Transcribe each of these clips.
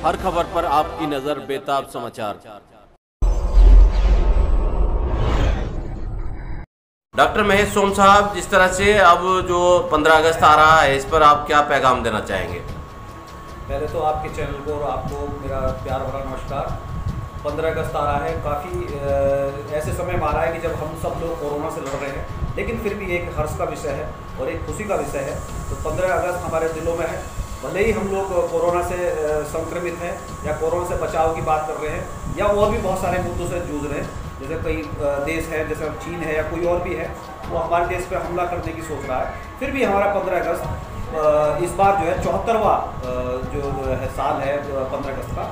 हर खबर पर आपकी नजर बेताब समाचार। डॉक्टर महेश सोम साहब, जिस तरह से अब जो 15 अगस्त आ रहा है, इस पर आप क्या पैगाम देना चाहेंगे? पहले तो आपके चैनल को और आपको मेरा प्यार भरा नमस्कार। 15 अगस्त आ रहा है, काफ़ी ऐसे समय में आ रहा है कि जब हम सब लोग कोरोना से लड़ रहे हैं, लेकिन फिर भी एक हर्ष का विषय है और एक खुशी का विषय है। तो 15 अगस्त हमारे दिलों में है। भले ही हम लोग कोरोना से संक्रमित हैं या कोरोना से बचाव की बात कर रहे हैं या और भी बहुत सारे मुद्दों से जूझ रहे हैं, जैसे कई देश है, जैसे चीन है या कोई और भी है, वो हमारे देश पर हमला करने की सोच रहा है। फिर भी हमारा 15 अगस्त इस बार जो है 74वां जो है साल है 15 अगस्त का।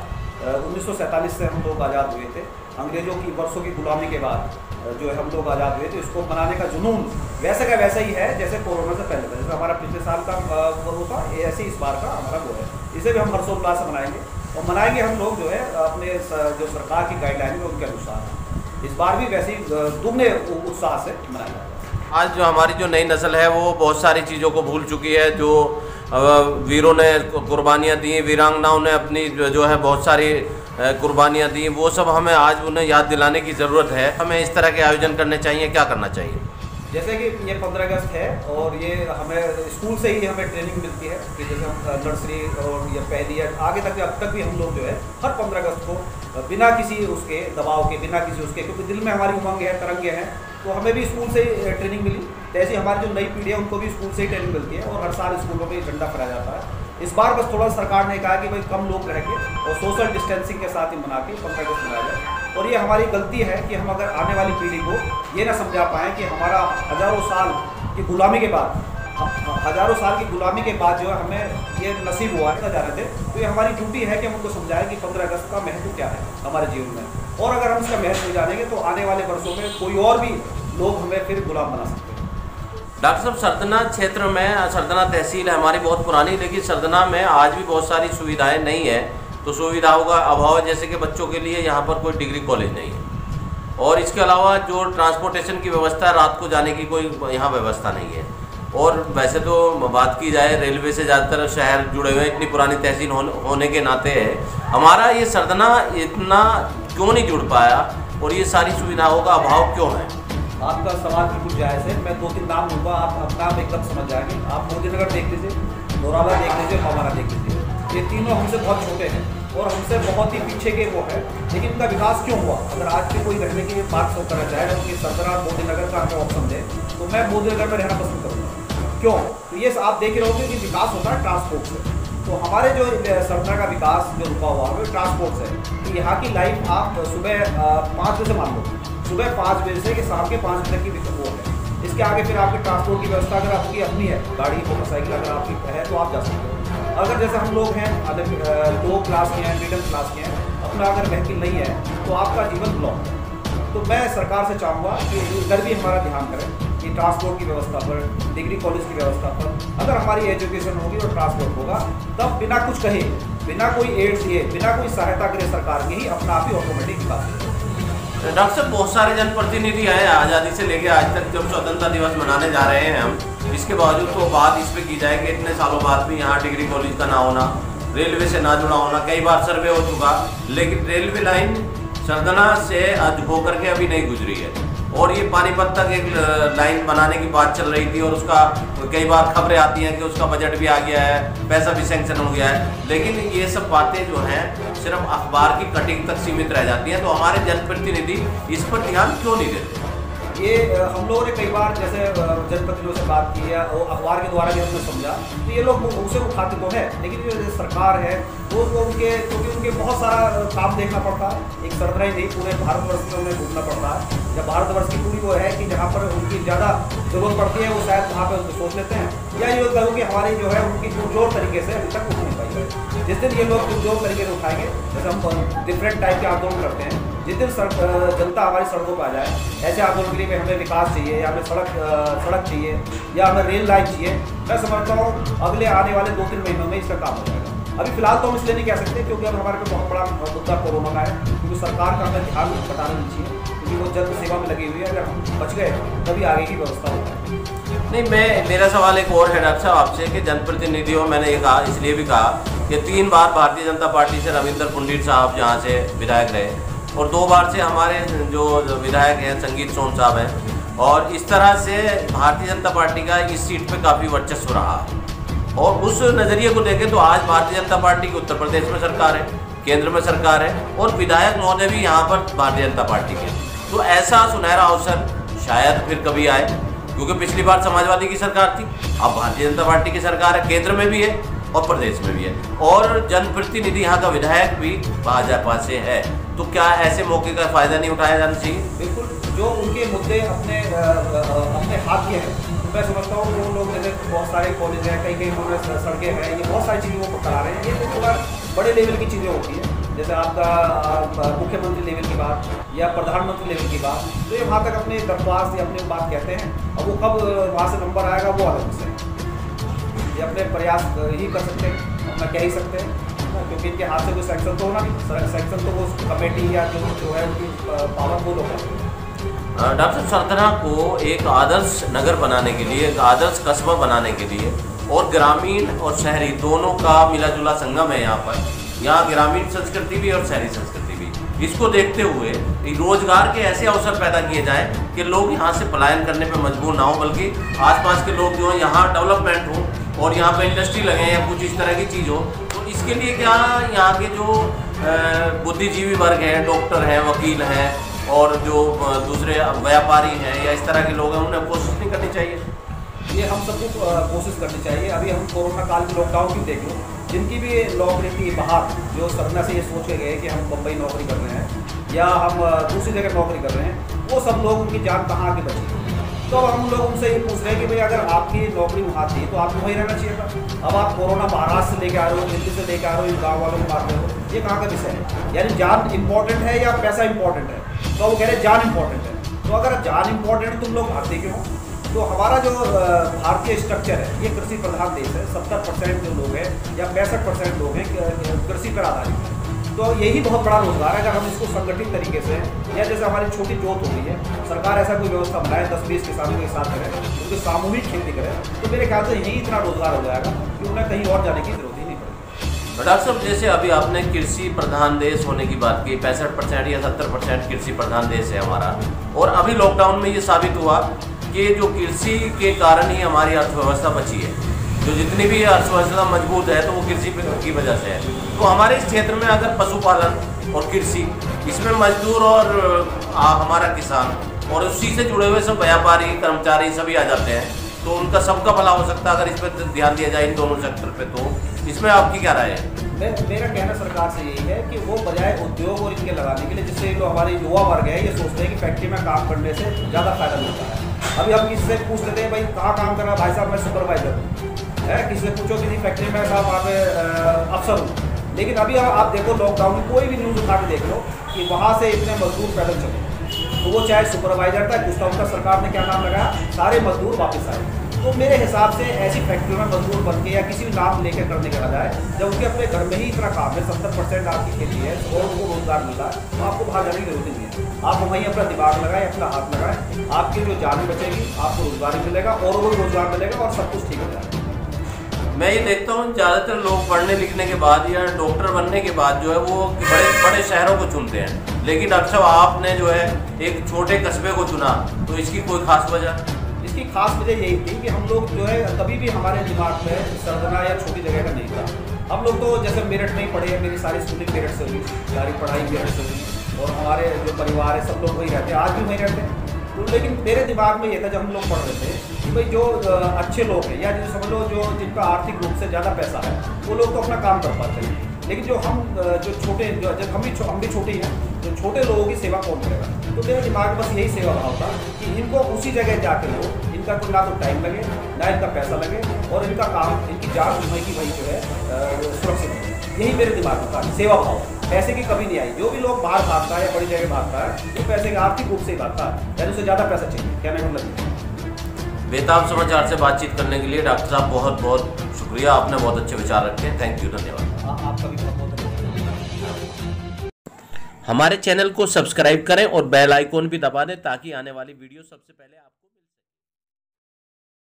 1947 से हम लोग आज़ाद हुए थे, अंग्रेज़ों की वर्षों की गुलामी के बाद जो है हम लोग आज़ाद हुए थे। इसको मनाने का जुनून वैसे का वैसा ही है जैसे कोरोना से पहले था। जैसे हमारा पिछले साल का वो था, ऐसे इस बार का हमारा वो है। इसे भी हम हर्षोल्लास से मनाएंगे और मनाएंगे हम लोग जो है अपने जो सरकार की गाइडलाइन है उनके अनुसार। इस बार भी वैसे ही दुगने उत्साह से मनाएंगे। आज जो हमारी जो नई नस्ल है वो बहुत सारी चीज़ों को भूल चुकी है। जो वीरों ने कुर्बानियाँ दी, वीरांगनाओं ने अपनी जो है बहुत सारी कुर्बानियाँ दी, वो सब हमें आज उन्हें याद दिलाने की ज़रूरत है। हमें इस तरह के आयोजन करने चाहिए, क्या करना चाहिए? जैसे कि ये 15 अगस्त है और ये हमें स्कूल से ही हमें ट्रेनिंग मिलती है कि जैसे हम नर्सरी और या पहली या आगे तक अब तक भी हम लोग जो है हर 15 अगस्त को बिना किसी उसके दबाव के, बिना किसी उसके, क्योंकि दिल में हमारी उमंग है, तरंगे हैं, तो हमें भी स्कूल से ही ट्रेनिंग मिली। तो ऐसी हमारी जो नई पीढ़ी है उनको भी स्कूल से ही ट्रेनिंग मिलती है और हर साल स्कूलों में झंडा फहराया जाता है। इस बार बस थोड़ा सरकार ने कहा कि भाई कम लोग रह के और सोशल डिस्टेंसिंग के साथ ही मना के 15 अगस्त मनाया जाए। और ये हमारी गलती है कि हम अगर आने वाली पीढ़ी को ये ना समझा पाएँ कि हमारा हज़ारों साल की गुलामी के बाद, हज़ारों साल की गुलामी के बाद जो है हमें ये नसीब हुआ है जा रहे थे। तो ये हमारी ड्यूटी है कि हम उनको समझाएं कि 15 अगस्त का महत्व क्या है हमारे जीवन में। और अगर हम इसका महत्व नहीं जानेंगे तो आने वाले वर्षों में कोई और भी लोग हमें फिर गुलाम बना सकते हैं। डॉक्टर साहब, सरदना क्षेत्र में, सरदना तहसील है हमारी बहुत पुरानी, लेकिन सरदना में आज भी बहुत सारी सुविधाएं नहीं है। तो सुविधाओं का अभाव है, जैसे कि बच्चों के लिए यहाँ पर कोई डिग्री कॉलेज नहीं है और इसके अलावा जो ट्रांसपोर्टेशन की व्यवस्था है, रात को जाने की कोई यहाँ व्यवस्था नहीं है। और वैसे तो बात की जाए, रेलवे से ज़्यादातर शहर जुड़े हुए हैं, इतनी पुरानी तहसील होने के नाते हमारा ये सरदना इतना क्यों नहीं जुड़ पाया और ये सारी सुविधाओं का अभाव क्यों है? आपका सवाल बिल्कुल जायज़ है। मैं 2-3 नाम लूँगा, आप अपना आप एकदम समझ जाएंगे। आप मोदीनगर देख लीजिए, नौराला देख लीजिए, हमारा देख लीजिए। ये तीनों हमसे बहुत छोटे हैं और हमसे बहुत ही पीछे के वो है, लेकिन इनका विकास क्यों हुआ? अगर आज के कोई रहने की बात करना चाहे और कि सरदना मोदीनगर का हमें ऑप्शन दे तो मैं मोदीनगर में रहना पसंद करूँगा। क्यों? तो ये आप देख रहे होंगे कि विकास होता है ट्रांसपोर्ट से। तो हमारे जो सरदना का विकास जो रुका हुआ है वो ट्रांसपोर्ट से। तो यहाँ की लाइफ आप सुबह 5 बजे से मान लो, सुबह 5 बजे से कि शाम के 5 बजे तक की वो है। इसके आगे फिर आपके ट्रांसपोर्ट की व्यवस्था अगर आपकी अपनी है, गाड़ी मोटरसाइकिल अगर आपकी है तो आप जा सकते हो। अगर जैसे हम लोग हैं लो क्लास के हैं, मिडिल क्लास के हैं, अपना अगर व्हीकल नहीं है तो आपका जीवन ब्लॉक है। तो मैं सरकार से चाहूँगा कि इधर भी हमारा ध्यान करें कि ट्रांसपोर्ट की व्यवस्था पर, डिग्री कॉलेज की व्यवस्था पर अगर हमारी एजुकेशन होगी और ट्रांसपोर्ट होगा, तब बिना कुछ कहे, बिना कोई एड दिए, बिना कोई सहायता करे सरकार की ही अपना आप ही ऑटोमेटिक विकास होगा। डॉक्टर साहब, बहुत सारे जनप्रतिनिधि आए आज़ादी से लेकर आज तक, जब स्वतंत्रता दिवस मनाने जा रहे हैं हम, इसके बावजूद तो बात इस पर की जाए कि इतने सालों बाद भी यहाँ डिग्री कॉलेज का ना होना, रेलवे से ना जुड़ा होना, कई बार सर्वे हो चुका, लेकिन रेलवे लाइन सरदना से आज होकर के अभी नहीं गुजरी है। और ये पानीपत तक एक लाइन बनाने की बात चल रही थी और उसका कई बार खबरें आती हैं कि उसका बजट भी आ गया है, पैसा भी सैंक्शन हो गया है, लेकिन ये सब बातें जो हैं सिर्फ अखबार की कटिंग तक सीमित रह जाती हैं। तो हमारे जनप्रतिनिधि इस पर ध्यान क्यों नहीं देते? ये हम लोगों ने कई बार जैसे जनप्रतिनिधियों से बात की है और अखबार के द्वारा भी हमने समझा, तो ये लोग उसे उठाते तो है, लेकिन जो सरकार है वो उनके, क्योंकि उनके बहुत सारा काम देखना पड़ता है। एक सरदना ही नहीं, पूरे भारतवर्ष में उन्हें घूमना पड़ता है। जब भारतवर्ष की पूरी वो है कि जहाँ पर उनकी ज़्यादा जरूरत पड़ती है वो शायद वहाँ पर उनको सोच लेते हैं, या ये करूँ कि हमारी जो है उनकी पुरजोर तरीके से अभी तक उठ नहीं पाई है। जिस दिन ये लोग पुरजोर तरीके से उठाएंगे, जैसे हम डिफरेंट टाइप के आंदोलन करते हैं, जिस दिन जनता हमारी सड़कों पर आ जाए, ऐसे आंदोलन के लिए हमें विकास चाहिए या हमें सड़क चाहिए या हमें रेल लाइन चाहिए, मैं समझता हूँ अगले आने वाले 2-3 महीनों में इसका काम हो जाएगा। अभी फिलहाल तो हम इसलिए नहीं कह सकते क्योंकि अब हमारे पे बहुत बड़ा मुद्दा कोरोना का है, क्योंकि सरकार का हमें ध्यान बताना नहीं चाहिए। क्योंकि वो जन सेवा में लगी हुई है। अगर हम बच गए तभी आगे की व्यवस्था होता है। नहीं, मेरा सवाल एक और है डॉक्टर साहब आपसे कि जनप्रतिनिधियों, मैंने ये कहा इसलिए भी कहा कि 3 बार भारतीय जनता पार्टी से रविंदर पुंडीर साहब यहाँ से विधायक रहे और 2 बार से हमारे जो विधायक हैं संगीत सोम साहब हैं, और इस तरह से भारतीय जनता पार्टी का इस सीट पे काफ़ी वर्चस्व रहा। और उस नज़रिए को देखें तो आज भारतीय जनता पार्टी की उत्तर प्रदेश में सरकार है, केंद्र में सरकार है और विधायक महोदय भी यहाँ पर भारतीय जनता पार्टी के। तो ऐसा सुनहरा अवसर शायद फिर कभी आए, क्योंकि पिछली बार समाजवादी की सरकार थी, अब भारतीय जनता पार्टी की सरकार है, केंद्र में भी है और प्रदेश में भी है, और जनप्रतिनिधि यहाँ का विधायक भी भाजपा से है। तो क्या ऐसे मौके का फायदा नहीं उठाया जाना चाहिए? बिल्कुल, जो उनके मुद्दे अपने हाथ के हैं, मैं समझता हूँ वो लोग जैसे बहुत सारे कॉलेज हैं, कई उन्होंने सड़कें हैं, ये बहुत सारी चीज़ों को करा रहे हैं। ये तो थोड़ा बड़े लेवल की चीज़ें होती हैं, जैसे आपका मुख्यमंत्री लेवल की बात या प्रधानमंत्री लेवल की बात, तो ये वहाँ तक अपने दरख्वास्त या अपनी बात कहते हैं। अब वो कब वहाँ से नंबर आएगा वो अलग से, ये अपने प्रयास ही कर सकते हैं, अपना कह ही सकते हैं, क्योंकि इनके हाथ से कोई सैंक्शन तो होना नहीं। सैंक्शन तो वो कमेटी या जो है उनकी पावर वो लोग करते हैं। डॉक्टर सरथना को एक आदर्श नगर बनाने के लिए, एक आदर्श कस्बा बनाने के लिए, और ग्रामीण और शहरी दोनों का मिला जुला संगम है यहाँ पर। यहाँ ग्रामीण संस्कृति भी और शहरी संस्कृति भी, इसको देखते हुए रोजगार के ऐसे अवसर पैदा किए जाएं कि लोग यहाँ से पलायन करने पर मजबूर ना हो, बल्कि आसपास के लोग जो हैं यहाँ डेवलपमेंट हो और यहाँ पे इंडस्ट्री लगे या कुछ इस तरह की चीज़ हो। तो इसके लिए क्या यहाँ के जो बुद्धिजीवी वर्ग हैं, डॉक्टर हैं, वकील हैं और जो दूसरे व्यापारी हैं या इस तरह के लोग हैं, उन्हें कोशिश नहीं करनी चाहिए? ये हम सबको कोशिश करनी चाहिए। अभी हम कोरोना काल के लॉकडाउन की देख लो, जिनकी भी नौकरी थी बाहर, जो सरना से ये सोच के गए कि हम बम्बई नौकरी कर रहे हैं या हम दूसरी जगह नौकरी कर रहे हैं, वो सब लोग उनकी जान कहाँ आके बची। तो अब हम लोग उनसे ये पूछ रहे हैं कि भाई अगर आपकी नौकरी वहाँ थी तो आपको वहीं रहना चाहिए था। अब आप कोरोना महाराष्ट्र से लेके आ रहे हो, दिल्ली से लेके आ रहे हो, इन गाँव वालों को मार रहे हो, ये कहाँ का विषय है? यानी जान इंपॉर्टेंट है या पैसा इंपॉर्टेंट है? तो वो कह रहे हैं जान इंपॉर्टेंट है। तो अगर जान इंपॉर्टेंट है तुम लोग भागते क्यों? तो हमारा जो भारतीय स्ट्रक्चर है ये कृषि प्रधान देश है। 70% जो लोग हैं या 65% लोग हैं कृषि पर आधारित है। तो यही बहुत बड़ा रोजगार है। अगर हम इसको संगठित तरीके से, या जैसे हमारी छोटी जोत हो गई है, सरकार ऐसा कोई व्यवस्था बनाए 10-20 किसानों के साथ करें, उनकी सामूहिक खेती करें, तो मेरे ख्याल से यही इतना रोजगार हो जाएगा कि उन्हें कहीं और जाने की जरूरत ही नहीं पड़ेगी। डॉक्टर साहब, जैसे अभी आपने कृषि प्रधान देश होने की बात की, 65% या 70% कृषि प्रधान देश है हमारा, और अभी लॉकडाउन में ये साबित हुआ कि जो कृषि के कारण ही हमारी अर्थव्यवस्था बची है। जो जितनी भी अर्थव्यवस्था मजबूत है तो वो कृषि की वजह से है। तो हमारे इस क्षेत्र में अगर पशुपालन और कृषि, इसमें मजदूर और हमारा किसान और उसी से जुड़े हुए सब व्यापारी, कर्मचारी सभी आ जाते हैं, तो उनका सबका भला हो सकता है अगर इस पर ध्यान दिया जाए इन दोनों सेक्टर पे। तो इसमें आपकी क्या राय है? मेरा कहना सरकार से यही है कि वो बजाय उद्योग और इनके लगाने के लिए, जिससे जो हमारे युवा वर्ग है ये सोचते हैं कि फैक्ट्री में काम करने से ज़्यादा फायदा मिलता है। अभी हम किसी से पूछ लेते हैं भाई कहाँ काम कर रहा है, भाई साहब मैं सुपरवाइजर है, किसी से पूछो किसी फैक्ट्री में साहब वहाँ पे अफसर हूँ। लेकिन अभी आप देखो लॉकडाउन में कोई भी न्यूज़ उठा के देख लो कि वहाँ से इतने मजदूर पैदल चले, तो वो चाहे सुपरवाइजर था, कुछ था, उनका सरकार ने क्या नाम लगाया, सारे मजदूर वापस आए। तो मेरे हिसाब से ऐसी फैक्ट्रियों में मजदूर बन के या किसी भी नाम लेकर करने के बजाय, जब उनके अपने घर में ही इतना काम है, 70% आपकी खेती है और उनको रोजगार मिल रहा है, तो आपको बाहर जाने की जरूरत नहीं है। आप वहीं अपना दिमाग लगाएं, अपना हाथ लगाएं, आपकी जो जान बचेगी, आपको रोजगार मिलेगा और वो रोजगार मिलेगा और सब कुछ ठीक हो जाएगा। मैं ये देखता हूँ ज़्यादातर लोग पढ़ने लिखने के बाद या डॉक्टर बनने के बाद जो है वो बड़े बड़े शहरों को चुनते हैं, लेकिन डॉक्टर साहब आपने जो है एक छोटे कस्बे को चुना, तो इसकी कोई खास वजह? इसकी खास वजह यही थी कि हम लोग जो है कभी भी हमारे दिमाग में सरदना या छोटी जगह का नहीं था। हम लोग तो जैसे मेरठ में ही पढ़े हैं, मेरी सारी स्कूलिंग मेरठ से हुई, सारी पढ़ाई मेरठ से हुई, और हमारे जो परिवार है सब लोग वहीं रहते हैं, आज भी वहीं रहते हैं। तो लेकिन मेरे दिमाग में ये था जब हम लोग पढ़ रहे थे कि भाई जो अच्छे लोग हैं या जो समझ लो जो जिनका आर्थिक रूप से ज़्यादा पैसा है, वो लोग तो अपना काम कर पाते हैं, लेकिन जो हम जो छोटे, जब हम भी छोटे हैं, तो छोटे लोगों की सेवा कौन करेगा? तो मेरे दिमाग में बस यही सेवा भाव था कि इनको उसी जगह जाकर लो, इनका कोई ना तो टाइम लगे ना इनका पैसा लगे और इनका काम, इनकी जान की भाई जो है सुरक्षित है। यही मेरे दिमाग में था, सेवा भाव। पैसे की कमी नहीं आई। जो भी लोग बाहर भागता है या बड़ी जगह भागता है, वो पैसे के आर्थिक रूप से ही भागता है, यानी उसे ज़्यादा पैसा चाहिए। क्या मैं मतलब? बेताब समाचार से बातचीत करने के लिए डॉक्टर साहब बहुत बहुत शुक्रिया, आपने बहुत अच्छे विचार रखे हैं। थैंक यू, धन्यवाद। आपका भी बहुत बहुत धन्यवाद। हमारे चैनल को सब्सक्राइब करें और बेल आइकॉन भी दबा दें ताकि आने वाली वीडियो सबसे पहले आपको